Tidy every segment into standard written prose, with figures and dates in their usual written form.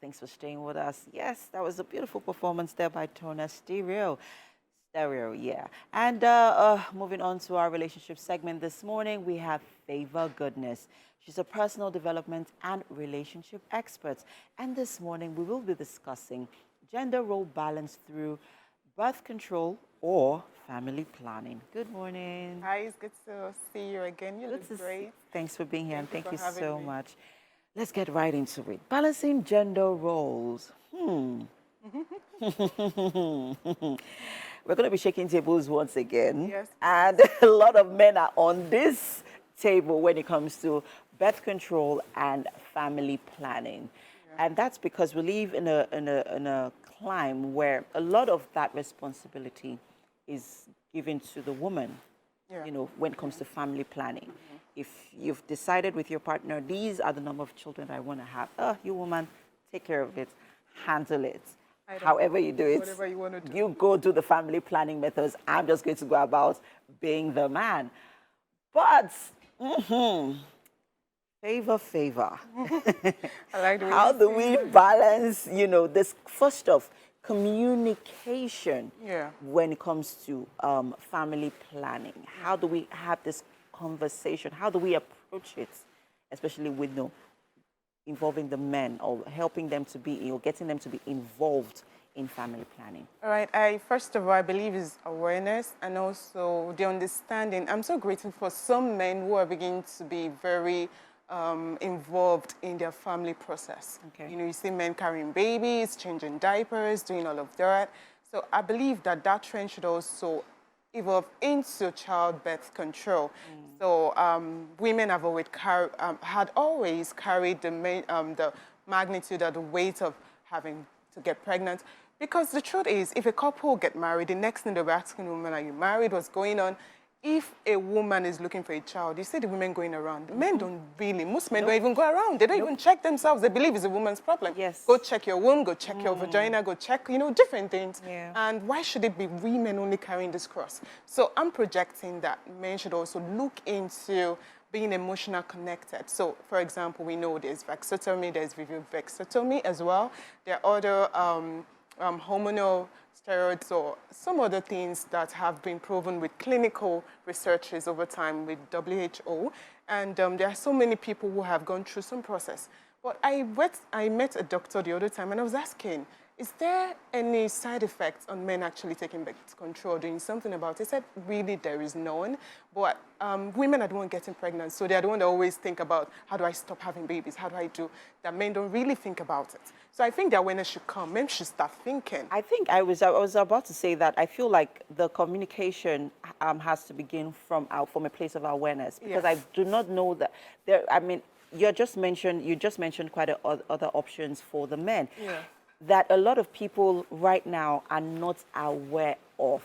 Thanks for staying with us. Yes, that was a beautiful performance there by Tona Stereo. Stereo, yeah. And moving on to our relationship segment this morning, we have Favor Goodness. She's a personal development and relationship expert. And this morning, we will be discussing gender role balance through birth control or family planning. Good morning. Hi, it's good to see you again. You look great. Thanks for being here, and thank you so me. much. Let's get right into it. Balancing gender roles. We're going to be shaking tables once again. Yes. And a lot of men are on this table when it comes to birth control and family planning. Yeah. And that's because we live in a climate where a lot of that responsibility is given to the woman, you know, when it comes to family planning. If you've decided with your partner, these are the number of children I want to have, you woman, take care of it, handle it. However you do it, whatever you want to do. You go do the family planning methods. I'm just going to go about being the man. But, favor. I like the way How do we balance, you know, this first off, communication when it comes to family planning? How do we have this conversation? How do we approach it, especially with involving the men or helping them to be, or getting them to be involved in family planning? All right. First of all, I believe is awareness and also the understanding. I'm so grateful for some men who are beginning to be very involved in their family process. Okay. You know, you see men carrying babies, changing diapers, doing all of that. So I believe that trend should also evolve into childbirth control. So women have always had always carried the magnitude or the weight of having to get pregnant. Because the truth is, if a couple get married, the next thing they'll be asking the woman, are you married? What's going on? If a woman is looking for a child, you see the women going around. The men don't really, most men don't even go around. They don't even check themselves. They believe it's a woman's problem. Yes. Go check your womb, go check your vagina, go check, you know, different things. Yeah. And why should it be women only carrying this cross? So I'm projecting that men should also look into being emotional connected. So, for example, we know there's vasectomy, there's vasectomy as well. There are other hormonal steroids or some other things that have been proven with clinical researches over time with WHO. And there are so many people who have gone through some process. But I met a doctor the other time and I was asking, is there any side effects on men actually taking birth control, doing something about it? He said, really, there is none. But women are the one getting pregnant, so they're the one that always think about, how do I stop having babies? How do I do that? Men don't really think about it. So I think the awareness should come. Men should start thinking. I think I was about to say that I feel like the communication has to begin from a place of awareness, because I do not know that there. I mean, you just mentioned quite other options for the men. Yeah. That a lot of people right now are not aware of.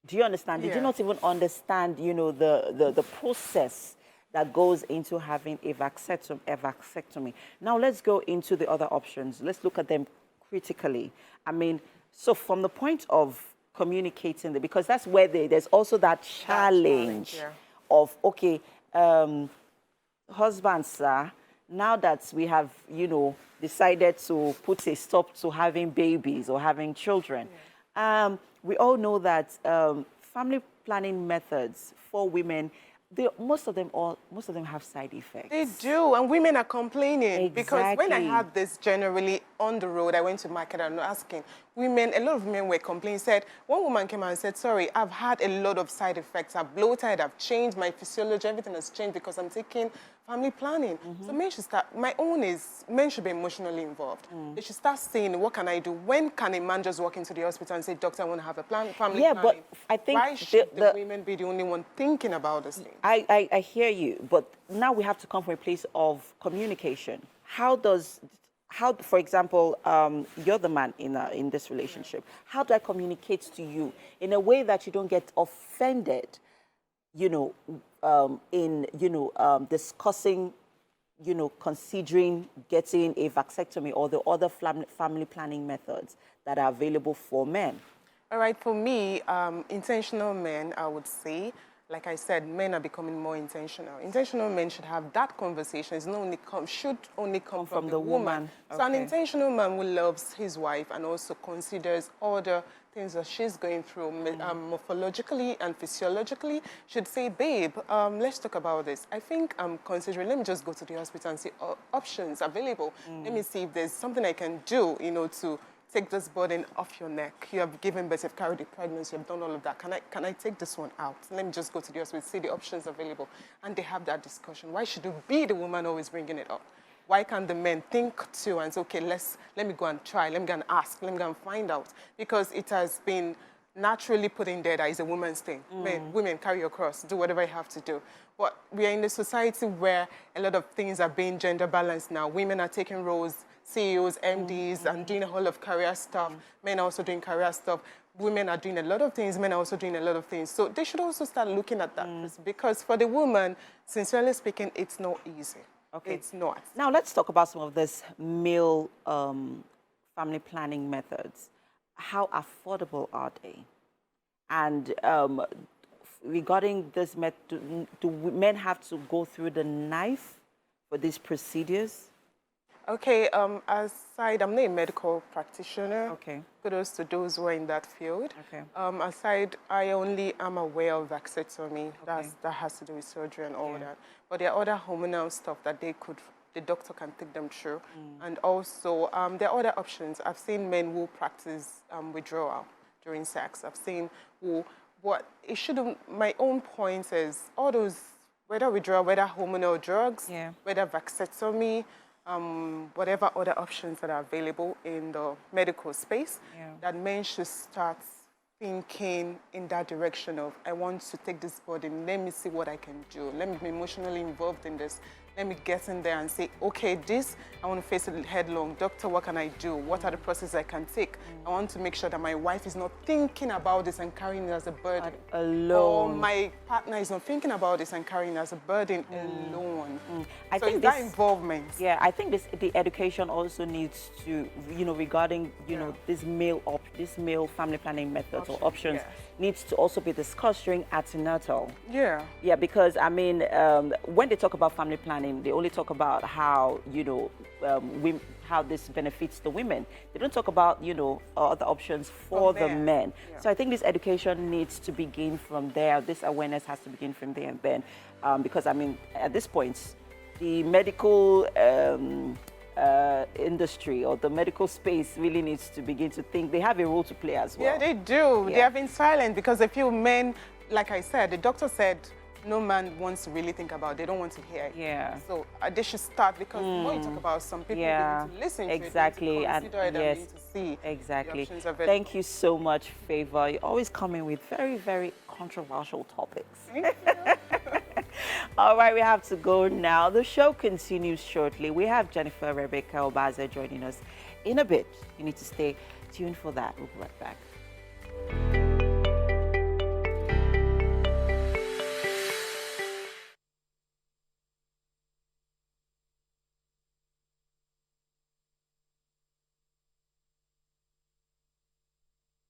Do you understand? They do not even understand, you know, the process that goes into having a vasectomy. Now let's go into the other options. Let's look at them critically. I mean, so from the point of communicating, because that's where there's also that challenge of, okay, husbands, sir, now that we have, you know, decided to put a stop to having babies or having children, we all know that family planning methods for women, most of them have side effects. They do, and women are complaining. Exactly. Because when I had this generally on the road, I went to market and asking women, a lot of women were complaining, said, one woman came out and said, sorry, I've had a lot of side effects. I've bloated, I've changed, my physiology, everything has changed because I'm taking family planning. So men should start, men should be emotionally involved. They should start saying, what can I do? When can a man just walk into the hospital and say, doctor, I want to have a family planning? Yeah, but I think why should the women be the only one thinking about this thing? I hear you, but now we have to come from a place of communication. How, for example, you're the man in this relationship. How do I communicate to you in a way that you don't get offended, you know, discussing, you know, considering getting a vasectomy or the other family planning methods that are available for men? All right, for me, intentional men, I would say, like I said, men are becoming more intentional. Intentional men should have that conversation. It's not only should only come from the woman. So an Okay. intentional man who loves his wife and also considers all the things that she's going through morphologically and physiologically should say, babe, let's talk about this. I think I'm considering, let me just go to the hospital and see options available. Let me see if there's something I can do, to take this burden off your neck. You have given birth, you've carried a pregnancy, you've done all of that. Can I take this one out? Let me just go to the hospital, see the options available. And they have that discussion. Why should it be the woman always bringing it up? Why can't the men think too and say, okay, let me go and try, let me go and ask, let me go and find out? Because it has been naturally put in there that it's a woman's thing. Women, carry your cross, do whatever you have to do. But we are in a society where a lot of things are being gender balanced now. Women are taking roles, CEOs, MDs, and doing a whole of career stuff. Men are also doing career stuff. Women are doing a lot of things. Men are also doing a lot of things. So they should also start looking at that. Because for the woman, sincerely speaking, it's not easy. Okay. It's not. Now let's talk about some of these male family planning methods. How affordable are they? And regarding this method, do men have to go through the knife for these procedures? Okay, aside, I'm not a medical practitioner. Okay. Kudos to those who are in that field. Okay. Aside, I only am aware of vasectomy. Okay. That has to do with surgery and all that. But there are other hormonal stuff that the doctor can take them through. And also, there are other options. I've seen men who practice withdrawal during sex. I've seen my own point is all those, whether withdrawal, whether hormonal drugs, whether vasectomy, whatever other options that are available in the medical space, that men should start thinking in that direction of, I want to take this burden, let me see what I can do. Let me be emotionally involved in this. Let me get in there and say, okay, I want to face it headlong. Doctor, what can I do? What are the processes I can take? I want to make sure that my wife is not thinking about this and carrying it as a burden. Alone. Or my partner is not thinking about this and carrying it as a burden alone. I think that involvement. Yeah, I think the education also needs to, regarding, this male family planning methods or options needs to also be discussed during antenatal. Yeah. Yeah, because, I mean, when they talk about family planning, they only talk about how, how this benefits the women. They don't talk about, other options for the men. Yeah. So I think this education needs to begin from there. This awareness has to begin from there and then. Because, I mean, at this point, the medical industry or the medical space really needs to begin to think. They have a role to play as well. Yeah, they do. Yeah. They have been silent because a few men, like I said, the doctor said, no man wants to really think about it. They don't want to hear it. Yeah. So they should start because the more you talk about some people, they need to listen exactly. to it, consider it, and need to see exactly. the options available. Thank you so much, Favor. You're always coming with very, very controversial topics. Thank you. All right, we have to go now. The show continues shortly. We have Jennifer Rebecca Obaze joining us in a bit. You need to stay tuned for that. We'll be right back.